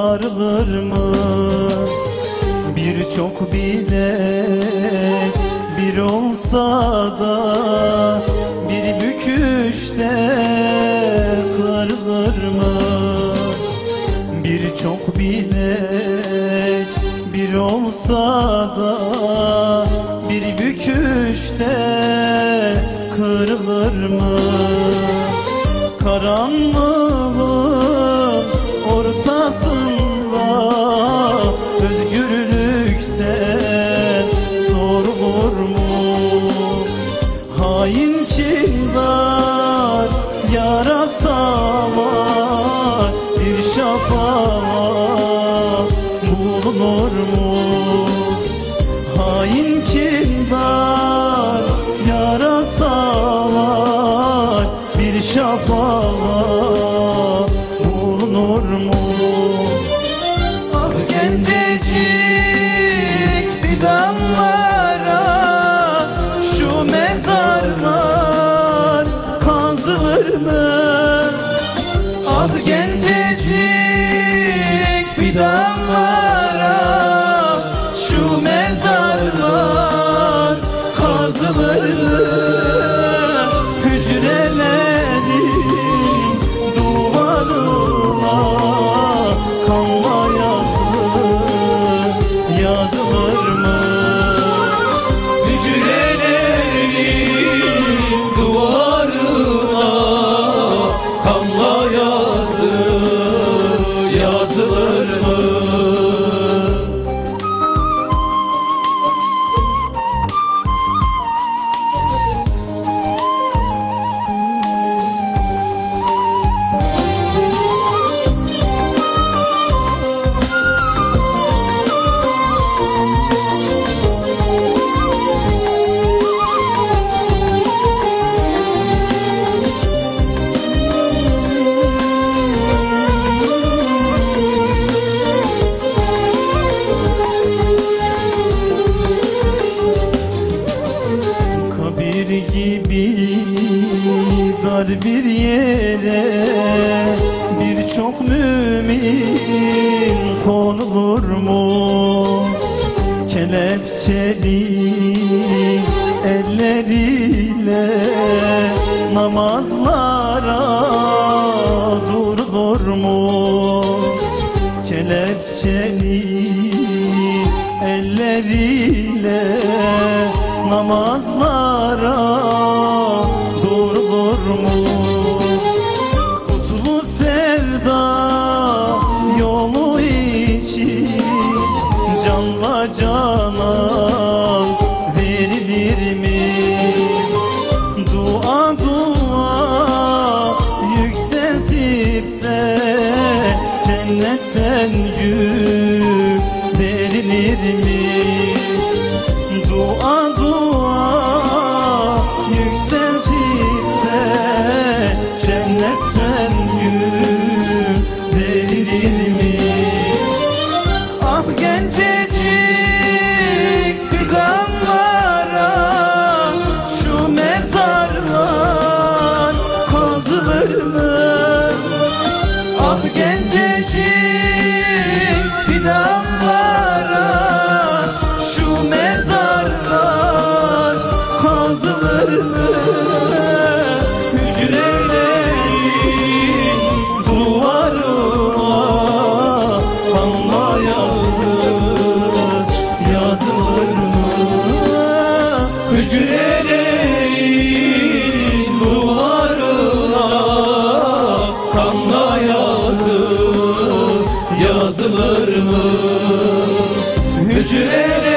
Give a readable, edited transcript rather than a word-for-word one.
varılır mı? Birçok bilek bir olsa da bir büküşte kırılır mı? Birçok bilek bir olsa da bir büküşte kırılır mı? Karanlığın ortasında özgürlükten sorulur mu? Hain kindar yarasalar bir şafağa bulunur mu? Hain kindar yarasalar bir şafağa bulunur mu? Ah gencecik fidanlara şu mezarlar kazılır mı? Ah gencecik fidanlara şu mezarlar kazılır mı? Hücrelerin duvarına kanla yazılır mı? Hücrelerin duvarına kanla yazılır mı? Kabir gibi dar bir yere birçok mümin konulur mu? Kelepçeli elleriyle namazlara durulur mu? Kelepçeli elleriyle namazlara durulur mu? Kutlu sevda yolu için canla canan verilir mi? Dua yükseltip de cennetten yük verilir mi? Dua yükseltip de cennetten yük verilir mi? Ah gencecik fidanlara şu mezarlar kazılır mı? Ah gencecik fidanlara şu mezarlar kazılır mı? Hücrelerin duvarına kanla yazılır mı? Hücrelerin duvarına kanla yazılır mı? Hücrelerin